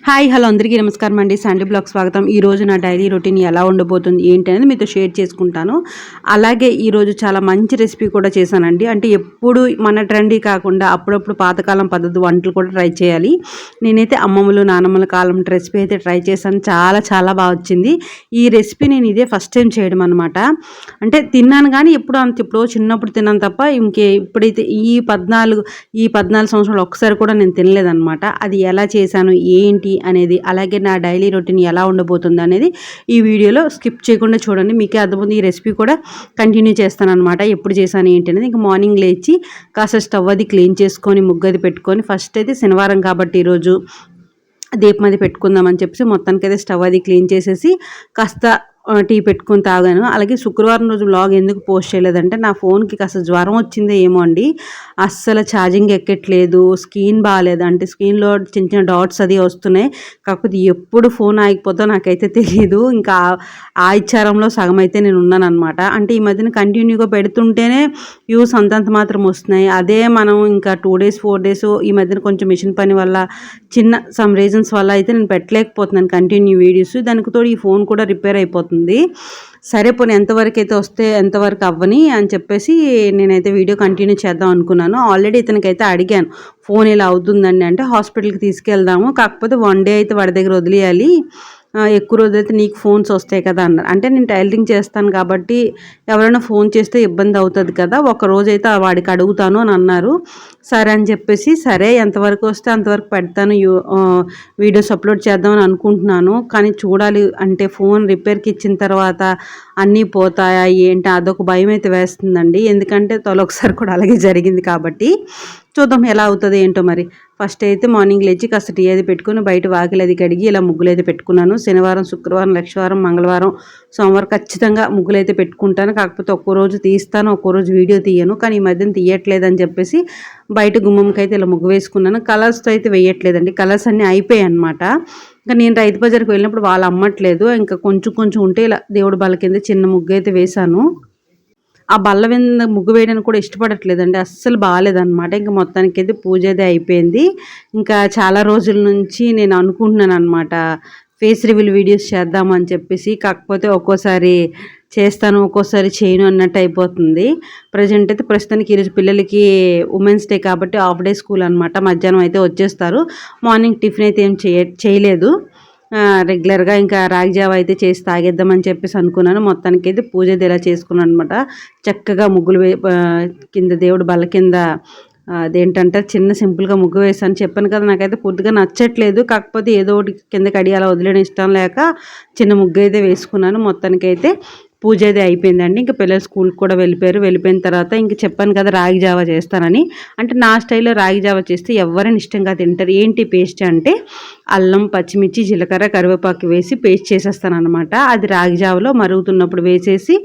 Hi hello అందరికీ నమస్కారం అండి. శాండీ బ్లాగ్ స్వాగతం. ఈరోజు నా డైలీ రొటీన్ ఎలా ఉండబోతుంది ఏంటి అనేది మీతో షేర్ చేసుకుంటాను. అలాగే ఈరోజు చాలా మంచి రెసిపీ కూడా చేశానండి. అంటే ఎప్పుడు మన ట్రెండీ కాకుండా అప్పుడప్పుడు పాతకాలం పద్ధతి వంటలు కూడా ట్రై చేయాలి. నేనైతే అమ్మమ్మలు నానమ్మల కాలం రెసిపీ అయితే ట్రై చేశాను. చాలా చాలా బాగా వచ్చింది. ఈ రెసిపీ నేను ఇదే ఫస్ట్ టైం చేయడం అనమాట. అంటే తిన్నాను కానీ ఎప్పుడో చిన్నప్పుడు తిన్నాను తప్ప ఇప్పుడైతే ఈ 14 సంవత్సరాలు ఒక్కసారి కూడా నేను తినలేదన్నమాట. అది ఎలా చేశాను ఏంటి అనేది, అలాగే నా డైలీ రొటీన్ ఎలా ఉండబోతుంది అనేది ఈ వీడియోలో స్కిప్ చేయకుండా చూడండి. మీకే అర్థమవుతుంది. ఈ రెసిపీ కూడా కంటిన్యూ చేస్తాను అనమాట. ఎప్పుడు చేశాను ఏంటి అనేది. ఇంకా మార్నింగ్ లేచి కాస్త స్టవ్ అది క్లీన్ చేసుకొని ముగ్గది పెట్టుకొని, ఫస్ట్ అయితే శనివారం కాబట్టి ఈరోజు దీపం అది పెట్టుకుందామని చెప్పేసి మొత్తానికైతే స్టవ్ అది క్లీన్ చేసేసి కాస్త టీ పెట్టుకొని తాగాను. అలాగే శుక్రవారం రోజు వ్లాగ్ ఎందుకు పోస్ట్ చేయలేదంటే నా ఫోన్కి కాస్త జ్వరం వచ్చిందో ఏమో అండి. అస్సలు ఛార్జింగ్ ఎక్కట్లేదు, స్క్రీన్ బాగాలేదు, అంటే స్క్రీన్లో చిన్న చిన్న డాట్స్ అది వస్తున్నాయి. కాకపోతే ఎప్పుడు ఫోన్ ఆగిపోతుందో నాకైతే తెలియదు. ఇంకా ఆ ఇచ్చారంలో సగం అయితే నేను ఉన్నాను అనమాట. అంటే ఈ మధ్యన కంటిన్యూగా పెడుతుంటేనే వ్యూస్ అంతంత మాత్రం వస్తున్నాయి. అదే మనం ఇంకా 2 days 4 days ఈ మధ్యన కొంచెం మిషన్ పని వల్ల చిన్న సమ్ రీజన్స్ వల్ల అయితే నేను పెట్టలేకపోతున్నాను కంటిన్యూ వీడియోస్. దానికి తోడు ఈ ఫోన్ కూడా రిపేర్ అయిపోతుంది. సరే పోనీ ఎంతవరకు అయితే వస్తే ఎంతవరకు అవ్వని అని చెప్పేసి నేనైతే వీడియో కంటిన్యూ చేద్దాం అనుకున్నాను. ఆల్రెడీ ఇతనికైతే అడిగాను, ఫోన్ ఇలా అవుతుందండి అంటే హాస్పిటల్కి తీసుకెళ్దాము, కాకపోతే 1 day అయితే వాడి దగ్గర వదిలేయాలి, ఎక్కువ రోజులైతే నీకు ఫోన్స్ వస్తాయి కదా అన్నారు. అంటే నేను టైలరింగ్ చేస్తాను కాబట్టి ఎవరైనా ఫోన్ చేస్తే ఇబ్బంది అవుతుంది కదా, ఒక రోజైతే వాడికి అడుగుతాను అని అన్నారు. సరే అని చెప్పేసి సరే ఎంతవరకు వస్తే అంతవరకు పెడతాను, వీడియోస్ అప్లోడ్ చేద్దామని అనుకుంటున్నాను. కానీ చూడాలి, అంటే ఫోన్ రిపేర్కి ఇచ్చిన తర్వాత అన్నీ పోతాయా ఏంటి అదొక భయం అయితే వేస్తుందండి. ఎందుకంటే ఒకసారి కూడా అలాగే జరిగింది కాబట్టి చూద్దాం ఎలా అవుతుంది ఏంటో మరి. ఫస్ట్ అయితే మార్నింగ్ లేచి కాస్త టీ అది పెట్టుకుని బయట వాకిలి అది కడిగి ఇలా ముగ్గులు అయితే పెట్టుకున్నాను. శనివారం శుక్రవారం లక్షవారం మంగళవారం సోమవారం ఖచ్చితంగా ముగ్గులు అయితే పెట్టుకుంటాను. కాకపోతే ఒక్కో రోజు తీస్తాను, ఒక్కో రోజు వీడియో తీయను. కానీ ఈ మధ్యన తీయట్లేదని చెప్పేసి బయట గుమ్మంకి అయితే ఇలా ముగ్గు వేసుకున్నాను. కలర్స్తో అయితే వేయట్లేదండి, కలర్స్ అన్నీ అయిపోయాయి అనమాట. ఇంకా నేను రైతు బజార్కి వెళ్ళినప్పుడు వాళ్ళు అమ్మట్లేదు, ఇంకా కొంచెం కొంచెం ఉంటే ఇలా దేవుడి బల్ల కింద చిన్న ముగ్గు అయితే వేశాను. ఆ బల్ల మీద ముగ్గు వేయడానికి కూడా ఇష్టపడట్లేదండి, అస్సలు బాగాలేదనమాట. ఇంకా మొత్తానికి అయితే పూజ అయితే అయిపోయింది. ఇంకా చాలా రోజుల నుంచి నేను అనుకుంటున్నాను అనమాట ఫేస్ రివీల్ వీడియోస్ చేద్దామని చెప్పేసి. కాకపోతే ఒక్కోసారి చేస్తాను, ఒక్కోసారి చేయను అన్నట్టు అయిపోతుంది. ప్రస్తుతానికి ఈరోజు పిల్లలకి ఉమెన్స్ డే కాబట్టి హాఫ్ డే స్కూల్ అనమాట. మధ్యాహ్నం అయితే వచ్చేస్తారు. మార్నింగ్ టిఫిన్ అయితే ఏం చేయలేదు. రెగ్యులర్గా ఇంకా రాగి జావ అయితే చేసి తాగేద్దామని చెప్పేసి అనుకున్నాను. మొత్తానికి అయితే పూజ ఇలా చేసుకున్నాను అనమాట. చక్కగా ముగ్గులు కింద దేవుడు బల్ల కింద అదేంటంటే చిన్న సింపుల్గా ముగ్గు వేసాను. చెప్పాను కదా నాకైతే పూర్తిగా నచ్చట్లేదు, కాకపోతే ఏదో ఒకటి కింద కడి అలా వదిలేయడం ఇష్టం లేక చిన్న ముగ్గు అయితే వేసుకున్నాను. మొత్తానికైతే పూజ అయితే అయిపోయిందండి. ఇంకా పిల్లలు స్కూల్కి కూడా వెళ్ళిపోయిన తర్వాత ఇంక చెప్పాను కదా రాగి జావ చేస్తానని. అంటే నా స్టైల్లో రాగి జావ చేస్తే ఎవరైనా ఇష్టంగా తింటారు. ఏంటి పేస్ట్ అంటే అల్లం పచ్చిమిర్చి జీలకర్ర కరివేపాకు వేసి పేస్ట్ చేసేస్తాను అనమాట. అది రాగి జావలో మరుగుతున్నప్పుడు వేసేసి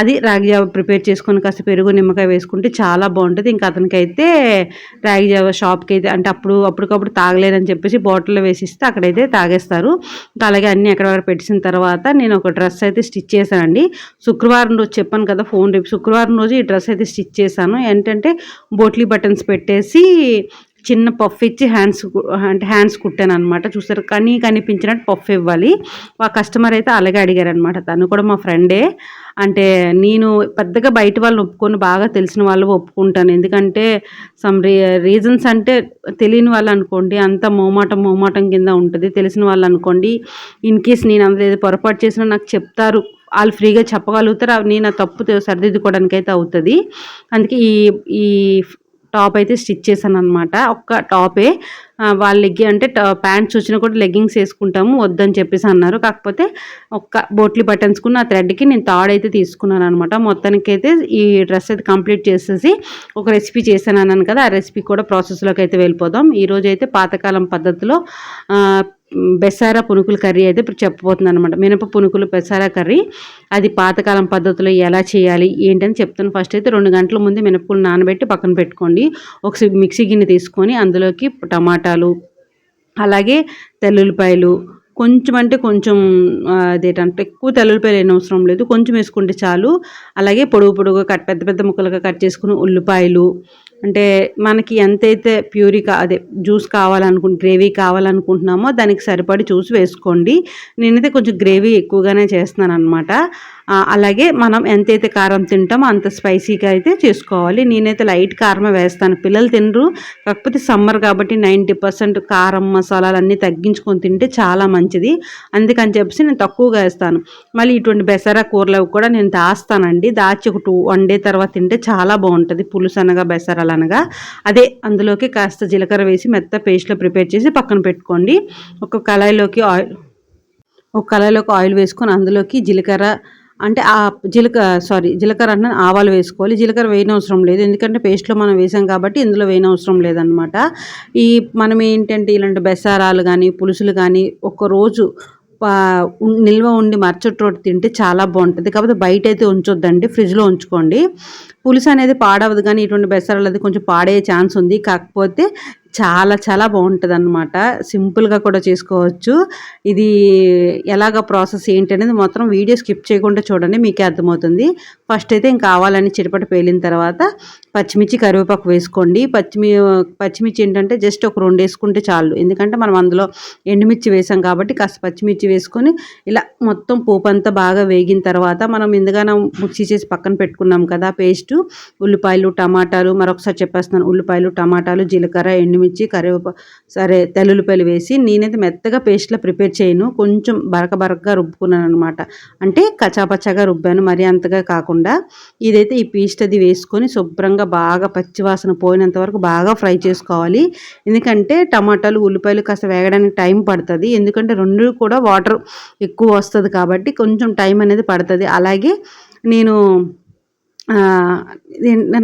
అది రాగి జావ ప్రిపేర్ చేసుకొని కాస్త పెరుగు నిమ్మకాయ వేసుకుంటే చాలా బాగుంటుంది. ఇంకా అతనికైతే రాగి జావ షాప్కి అయితే అంటే అప్పటికప్పుడు తాగలేదని చెప్పేసి బాటిల్లో వేసిస్తే అక్కడైతే తాగేస్తారు. ఇంకా అలాగే అన్నీ ఎక్కడెక్కడ పెట్టిన తర్వాత నేను ఒక డ్రెస్ అయితే స్టిచ్ చేశానండి. శుక్రవారం రోజు చెప్పాను కదా రేపు శుక్రవారం రోజు ఈ డ్రెస్ అయితే స్టిచ్ చేశాను. ఏంటంటే బోట్లీ బటన్స్ పెట్టేసి చిన్న పఫ్ ఇచ్చి హ్యాండ్స్ కుట్టాను అనమాట. చూసారు, కనిపించినట్టు పఫ్ ఇవ్వాలి. ఆ కస్టమర్ అయితే అలాగే అడిగారనమాట. తను కూడా మా ఫ్రెండే. అంటే నేను పెద్దగా బయట వాళ్ళని ఒప్పుకొని బాగా తెలిసిన వాళ్ళు ఒప్పుకుంటాను. ఎందుకంటే సమ్ రీజన్స్ అంటే తెలియని వాళ్ళు అనుకోండి అంత మోమాటం కింద ఉంటుంది. తెలిసిన వాళ్ళు అనుకోండి ఇన్ కేస్ నేను అందులో ఏదో పొరపాటు చేసినా నాకు చెప్తారు, వాళ్ళు ఫ్రీగా చెప్పగలుగుతారు. నేను ఆ తప్పు సరిదిద్దుకోవడానికి అయితే అవుతుంది. అందుకే ఈ టాప్ అయితే స్టిచ్ చేశాను అనమాట. ఒక్క టాపే, వాళ్ళ అంటే ప్యాంట్స్ వచ్చినా కూడా లెగ్గింగ్స్ వేసుకుంటాము వద్దని చెప్పేసి అన్నారు. కాకపోతే ఒక్క బోట్లీ బటన్స్కున్న ఆ థ్రెడ్కి నేను తాడు అయితే తీసుకున్నాను అనమాట. మొత్తానికైతే ఈ డ్రెస్ అయితే కంప్లీట్ చేసేసి ఒక రెసిపీ చేశాను అన్నాను కదా, ఆ రెసిపీ కూడా ప్రాసెస్లోకి అయితే వెళ్ళిపోదాం. ఈరోజు అయితే పాతకాలం పద్ధతిలో బెసారా పునుకుల కర్రీ అయితే ఇప్పుడు చెప్పబోతుంది అనమాట. మినప పునుకులు బెసారా కర్రీ, అది పాతకాలం పద్ధతిలో ఎలా చేయాలి ఏంటని చెప్తాను. ఫస్ట్ అయితే 2 గంటల ముందు మినపప్పులు నానబెట్టి పక్కన పెట్టుకోండి. ఒక మిక్సీ గిన్నె తీసుకొని అందులోకి టమాటాలు, అలాగే తెల్లుల్లిపాయలు, కొంచెం అంటే కొంచెం అదేంటంటే ఎక్కువ తెల్లుల్లిపాయలు ఏం అవసరం లేదు, కొంచెం వేసుకుంటే చాలు. అలాగే పొడుగుగా పెద్ద పెద్ద ముక్కలుగా కట్ చేసుకుని ఉల్లిపాయలు, అంటే మనకి ఎంతైతే అదే జ్యూస్ గ్రేవీ కావాలనుకుంటున్నామో దానికి సరిపడి చూసి వేసుకోండి. నేనైతే కొంచెం గ్రేవీ ఎక్కువగానే చేస్తున్నాననమాట. అలాగే మనం ఎంతైతే కారం తింటామో అంత స్పైసీగా అయితే చేసుకోవాలి. నేనైతే లైట్ కారమే వేస్తాను. పిల్లలు తినరు. కాకపోతే సమ్మర్ కాబట్టి 90% కారం, మసాలాలు అన్నీ తగ్గించుకొని తింటే చాలా మంచిది. అందుకని చెప్పేసి నేను తక్కువగా వేస్తాను. మళ్ళీ ఇటువంటి బెసరా కూరలు కూడా నేను దాస్తానండి. దాచి ఒక 1 డే తర్వాత తింటే చాలా బాగుంటుంది. పులుసు అనగా బెసరాలు అనగా అదే అందులోకి కాస్త జీలకర్ర వేసి మెత్త పేస్ట్లో ప్రిపేర్ చేసి పక్కన పెట్టుకోండి. ఒక కళాయిలోకి ఆయిల్ వేసుకొని అందులోకి జీలకర్ర అంటే జీలకర్ర అంటే ఆవాలు వేసుకోవాలి. జీలకర్ర వేయనవసరం లేదు. ఎందుకంటే పేస్ట్లో మనం వేసాం కాబట్టి ఇందులో వేయనవసరం లేదనమాట. మనం ఏంటంటే ఇలాంటి బెసారాలు కానీ పులుసులు కానీ ఒక్కరోజు నిల్వ ఉండి మరుసటి రోజు తింటే చాలా బాగుంటుంది. కాకపోతే బయట అయితే ఉంచొద్దండి, ఫ్రిడ్జ్లో ఉంచుకోండి. పులుసు అనేది పాడవదు, కానీ ఇటువంటి బెసరాలు అది కొంచెం పాడయ్యే ఛాన్స్ ఉంది. కాకపోతే చాలా చాలా బాగుంటుందన్నమాట. సింపుల్గా కూడా చేసుకోవచ్చు. ఇది ఎలాగ ప్రాసెస్ ఏంటి అనేది మొత్తం వీడియో స్కిప్ చేయకుండా చూడండి, మీకే అర్థమవుతుంది. ఫస్ట్ అయితే ఇంకా ఆవాలని చిటపట పేలిన తర్వాత పచ్చిమిర్చి, కరివేపాకు వేసుకోండి. పచ్చిమిర్చి ఏంటంటే జస్ట్ ఒక 2 వేసుకుంటే చాలు. ఎందుకంటే మనం అందులో ఎండుమిర్చి వేసాం కాబట్టి కాస్త పచ్చిమిర్చి వేసుకొని ఇలా మొత్తం పోపు అంతా బాగా వేగిన తర్వాత మనం ముందుగానే మిక్సీ చేసి పక్కన పెట్టుకున్నాం కదా పేస్టు, ఉల్లిపాయలు, టమాటాలు, మరొకసారి చెప్పేస్తున్నాను, ఉల్లిపాయలు, టమాటాలు, జీలకర్ర, ఎండుమిర్చి, తెల్లుల్లిపాయలు వేసి నేనైతే మెత్తగా పేస్ట్లా ప్రిపేర్ చేయను. కొంచెం బరకగా రుబ్బుకున్నాను అనమాట. అంటే కచాపచ్చాగా రుబ్బాను, మరీ అంతగా కాకుండా. ఇదైతే ఈ పేస్ట్ అది వేసుకొని శుభ్రంగా బాగా పచ్చివాసన పోయినంత వరకు బాగా ఫ్రై చేసుకోవాలి. ఎందుకంటే టమాటాలు, ఉల్లిపాయలు కాస్త వేగడానికి టైం పడుతుంది. ఎందుకంటే రెండు కూడా వాటర్ ఎక్కువ వస్తుంది కాబట్టి కొంచెం టైం అనేది పడుతుంది. అలాగే నేను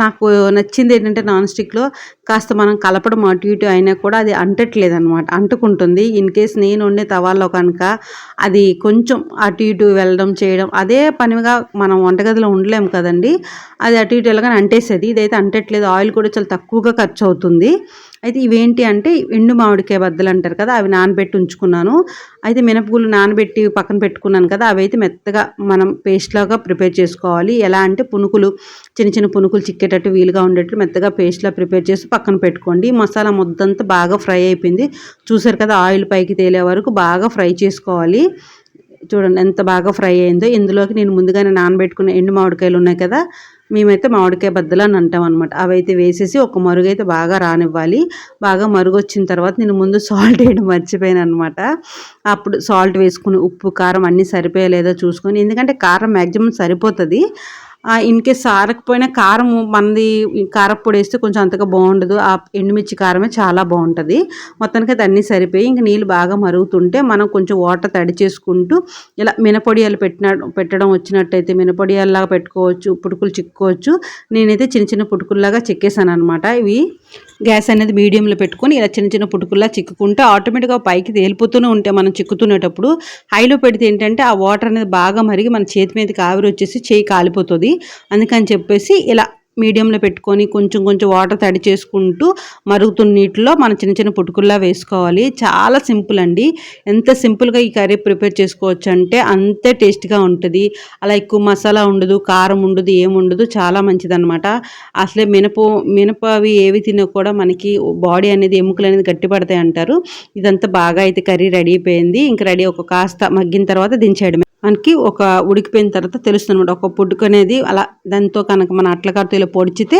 నాకు నచ్చింది ఏంటంటే నాన్ స్టిక్లో కాస్త మనం కలపడం అటు ఇటు అయినా కూడా అది అంటట్లేదనమాట, అంటుకుంటుంది. ఇన్ కేస్ నేను వండే తవాల్లో కనుక అది కొంచెం అటు ఇటు వెళ్ళడం చేయడం అదే పనిగా మనం వంటగదిలో ఉండలేము కదండి, అది అటు ఇటు వెళ్ళగానే అంటేసేది. ఇదైతే అంటట్లేదు. ఆయిల్ కూడా చాలా తక్కువగా ఖర్చు అవుతుంది. అయితే ఇవేంటి అంటే ఎండు మామిడికాయ బద్దలు అంటారు కదా, అవి నానబెట్టి ఉంచుకున్నాను. అయితే మినపగుళ్ళు నానబెట్టి పక్కన పెట్టుకున్నాను కదా, అవి అయితే మెత్తగా మనం పేస్ట్ లాగా ప్రిపేర్ చేసుకోవాలి. ఎలా అంటే చిన్న చిన్న పునుకులు చిక్కేటట్టు వీలుగా ఉండేటట్టు మెత్తగా పేస్ట్లా ప్రిపేర్ చేసి పక్కన పెట్టుకోండి. మసాలా ముద్దంతా బాగా ఫ్రై అయిపోయింది. చూసారు కదా, ఆయిల్ పైకి తేలే వరకు బాగా ఫ్రై చేసుకోవాలి. చూడండి ఎంత బాగా ఫ్రై అయిందో. ఇందులోకి నేను ముందుగానే నానబెట్టుకున్న ఎండు మామిడికాయలు ఉన్నాయి కదా, మేమైతే మామిడికాయ బద్దలు అని అంటాం అనమాట. అవైతే వేసేసి ఒక మరుగు అయితే బాగా రానివ్వాలి. బాగా మరుగు వచ్చిన తర్వాత నేను ముందు సాల్ట్ వేయడం మర్చిపోయాను అనమాట. అప్పుడు సాల్ట్ వేసుకుని ఉప్పు, కారం అన్నీ సరిపోయలేదో చూసుకొని, ఎందుకంటే కారం మ్యాక్సిమం సరిపోతుంది. ఇన్ కేస్ సారకపోయినా కారం మనది కారప్పొడి వేస్తే కొంచెం అంతగా బాగుండదు. ఆ ఎండుమిర్చి కారమే చాలా బాగుంటుంది. మొత్తానికి అది అన్నీ సరిపోయి ఇంక నీళ్ళు బాగా మరుగుతుంటే మనం కొంచెం వాటర్ తడి చేసుకుంటూ ఇలా మినపొడియాలు పెట్టడం వచ్చినట్టయితే మినపొడియాల్లాగా పెట్టుకోవచ్చు, పుటుకులు చిక్కుకోవచ్చు. నేనైతే చిన్న చిన్న పుటుకుల్లాగా చెక్కేసాను అనమాట. ఇవి గ్యాస్ అనేది మీడియంలో పెట్టుకొని ఇలా చిన్న చిన్న పుటుకుల్లా చిక్కుకుంటే ఆటోమేటిక్గా పైకి తేలిపోతూనే ఉంటాయి. మనం చిక్కుతునేటప్పుడు హైలో పెడితే ఏంటంటే ఆ వాటర్ అనేది బాగా మరిగి మన చేతి మీదకి ఆవిరి వచ్చేసి చేయి కాలిపోతుంది. అందుకని చెప్పేసి ఇలా మీడియంలో పెట్టుకొని కొంచెం కొంచెం వాటర్ తడి చేసుకుంటూ మరుగుతున్న నీటిలో మనం చిన్న చిన్న పుటుకుల్లా వేసుకోవాలి. చాలా సింపుల్ అండి. ఎంత సింపుల్గా ఈ కర్రీ ప్రిపేర్ చేసుకోవచ్చు అంటే అంతే టేస్ట్గా ఉంటుంది. అలా ఎక్కువ మసాలా ఉండదు, కారం ఉండదు, ఏముండదు, చాలా మంచిదన్నమాట. అసలే మినపవి ఏవి తిన్నా కూడా మనకి బాడీ అనేది, ఎముకలు అనేది గట్టిపడతాయి అంటారు. ఇదంతా బాగా అయితే కర్రీ రెడీ అయిపోయింది. ఇంకా రెడీ ఒక కాస్త మగ్గిన తర్వాత దించేయడమే. మనకి ఒక ఉడికిపోయిన తర్వాత తెలుస్తుంది అనమాట. ఒక పుట్టుక అనేది అలా దాంతో కనుక మన అట్లకాడతో ఇలా పొడిచితే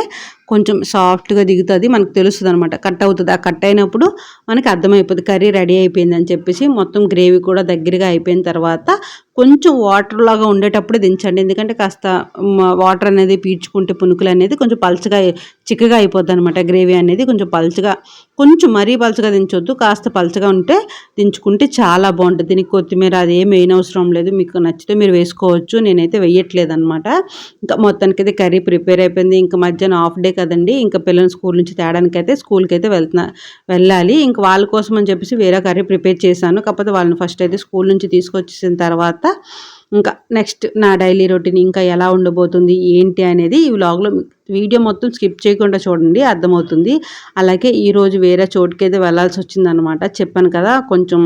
కొంచెం సాఫ్ట్గా దిగుతుంది, మనకు తెలుస్తుంది అనమాట. కట్ అవుతుంది. ఆ కట్ అయినప్పుడు మనకి అర్థమైపోతుంది కర్రీ రెడీ అయిపోయింది అని చెప్పేసి. మొత్తం గ్రేవీ కూడా దగ్గరగా అయిపోయిన తర్వాత కొంచెం వాటర్ లాగా ఉండేటప్పుడే దించండి. ఎందుకంటే కాస్త వాటర్ అనేది పీల్చుకుంటే పునుకులు అనేది కొంచెం చిక్కగా అయిపోద్ది అనమాట. గ్రేవీ అనేది కొంచెం మరీ పలుచగా దించొద్దు, కాస్త పలుచగా ఉంటే దించుకుంటే చాలా బాగుంటుంది. దీనికి కొత్తిమీర అది ఏమి వేయనవసరం లేదు, మీకు నచ్చితే మీరు వేసుకోవచ్చు. నేనైతే వేయట్లేదు అనమాట. ఇంకా మొత్తానికి అయితే కర్రీ ప్రిపేర్ అయిపోయింది. ఇంకా మధ్యాహ్నం హాఫ్ డే కదండి, ఇంకా పిల్లల్ని స్కూల్ నుంచి తేడానికైతే స్కూల్కి అయితే వెళ్ళాలి. ఇంకా వాళ్ళ కోసం అని చెప్పేసి వేరే కర్రీ ప్రిపేర్ చేశాను. కాకపోతే వాళ్ళని ఫస్ట్ అయితే స్కూల్ నుంచి తీసుకొచ్చేసిన తర్వాత ఇంకా నెక్స్ట్ నా డైలీ రొటీన్ ఇంకా ఎలా ఉండబోతుంది ఏంటి అనేది ఈ వ్లాగ్లో వీడియో మొత్తం స్కిప్ చేయకుండా చూడండి, అర్థమవుతుంది. అలాగే ఈరోజు వేరే చోటుకైతే వెళ్ళాల్సి వచ్చిందనమాట. చెప్పాను కదా, కొంచెం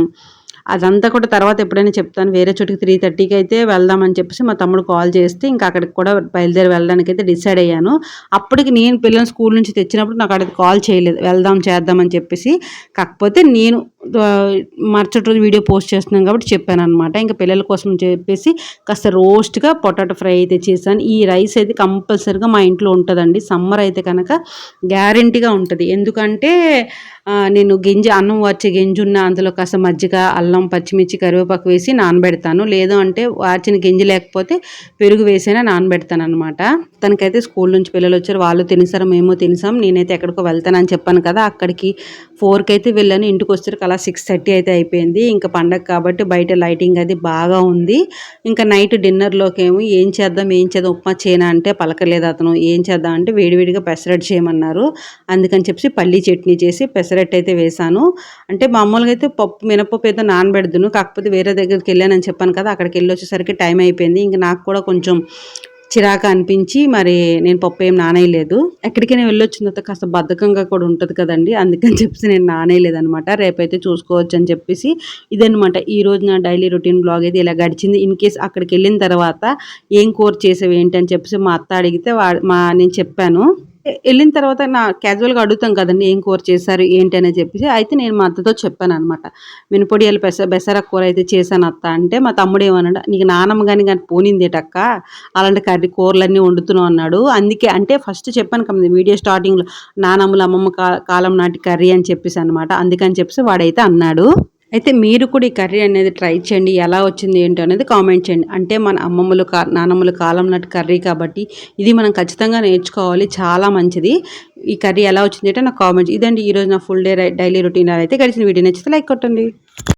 అదంతా కూడా తర్వాత ఎప్పుడైనా చెప్తాను. వేరే చోటికి 3:30కి అయితే వెళ్దామని చెప్పేసి మా తమ్ముడు కాల్ చేస్తే ఇంకా అక్కడికి కూడా బయలుదేరి వెళ్ళడానికైతే డిసైడ్ అయ్యాను. అప్పటికి నేను పిల్లల్ని స్కూల్ నుంచి తెచ్చినప్పుడు నాకు అక్కడికి కాల్ చేయలేదు. వెళ్దాం చేద్దామని చెప్పేసి. కాకపోతే నేను మరుసటి రోజు వీడియో పోస్ట్ చేస్తున్నాను కాబట్టి చెప్పాననమాట. ఇంకా పిల్లల కోసం చెప్పేసి కాస్త రోస్ట్‌గా పొటాటో ఫ్రై అయితే చేశాను. ఈ రైస్ అయితే కంపల్సరీగా మా ఇంట్లో ఉంటదండి. సమ్మర్ అయితే కనుక గ్యారంటీగా ఉంటది. ఎందుకంటే నేను అన్నం వార్చే గింజున్న అందులో కాస్త మజ్జిగ, అల్లం, పచ్చిమిర్చి, కరివేపాకు వేసి నానబెడతాను. లేదు అంటే వార్చిన గింజ లేకపోతే పెరుగు వేసైనా నానబెడతాననమాట. తనకైతే స్కూల్ నుంచి పిల్లలొచ్చారు. వాళ్ళు తినేసారు. మేము తినేసాం. నేనైతే ఎక్కడికో వెళ్తానని చెప్పాను కదా! అక్కడికి 4కి అయితే వెళ్ళాను. ఇంటికొచ్చేసరికి అలా 6:30 అయితే అయిపోయింది. ఇంకా పండగ కాబట్టి బయట లైటింగ్ అది బాగా ఉంది. ఇంకా నైట్ డిన్నర్‌లోకేమో ఏం చేద్దాం ఉప్మా చేయనా అంటే పలకలేదు అతను. ఏం చేద్దాం అంటే వేడివేడిగా పెసరట్టు చేయమన్నారు. అందుకని చెప్పేసి పల్లీ చట్నీ చేసి పెసరట్టు అయితే వేశాను. అంటే మామూలుగా అయితే మినపప్పు అయితే నానబెడదును. కాకపోతే వేరే దగ్గరికెళ్ళానని చెప్పాను కదా! అక్కడికెళ్ళొచ్చేసరికి టైం అయిపోయింది. ఇంక నాకు కూడా కొంచెం చిరాకు అనిపించి మరి నేను పప్పు ఏం నానేయలేదు. ఎక్కడికైనా వెళ్ళొచ్చిన తర్వాత కాస్త బద్ధకంగా కూడా ఉంటది కదండీ! అందుకని చెప్పేసి నేను నానేయలేదనమాట. రేపైతే చూసుకోవచ్చు అని చెప్పేసి ఇదనమాట ఈరోజు నా డైలీ రొటీన్ బ్లాగ్ అయితే ఇలా గడిచింది. ఇన్ కేస్ అక్కడికెళ్ళిన తర్వాత ఏం కూర చేసావు ఏంటి అని చెప్పేసి మా అత్త అడిగితే నేను చెప్పాను. ఎళ్ళిన తర్వాత క్యాజువల్‌గా అడుగుతాం కదండీ! ఏం కూర చేశారు ఏంటి అని చెప్పేసి. అయితే నేను మా అత్తతో చెప్పాననమాట. మినపొడియాలు బెసర కూర అయితే చేశాను అత్త అంటే, మా తమ్ముడు ఏమన్నాడు, "నీకు నానమ్మ గాని పోనిందేటక్క, అలాంటి కూరలన్నీ వండుతున్నావు" అన్నాడు. అందుకే అంటే ఫస్ట్ చెప్పాను కదా వీడియో స్టార్టింగ్‌లో నానమ్మలు, అమ్మమ్మ కాలం నాటి కర్రీ అని చెప్పేసి అనమాట. అందుకని చెప్పేసి వాడైతే అన్నాడు. అయితే మీరు కూడా ఈ కర్రీ అనేది ట్రై చేయండి. ఎలా వచ్చింది ఏంటి అనేది కామెంట్ చేయండి. అంటే మన అమ్మమ్మలు నానమ్మల కాలం నాటి కర్రీ కాబట్టి ఇది మనం ఖచ్చితంగా నేర్చుకోవాలి. చాలా మంచిది. ఈ కర్రీ ఎలా వచ్చింది అంటే నాకు కామెంట్ ఇదండి ఈరోజు నా ఫుల్ డే డైలీ రొటీన్ అయితే గడిచిన వీడియో నచ్చితే లైక్ కొట్టండి.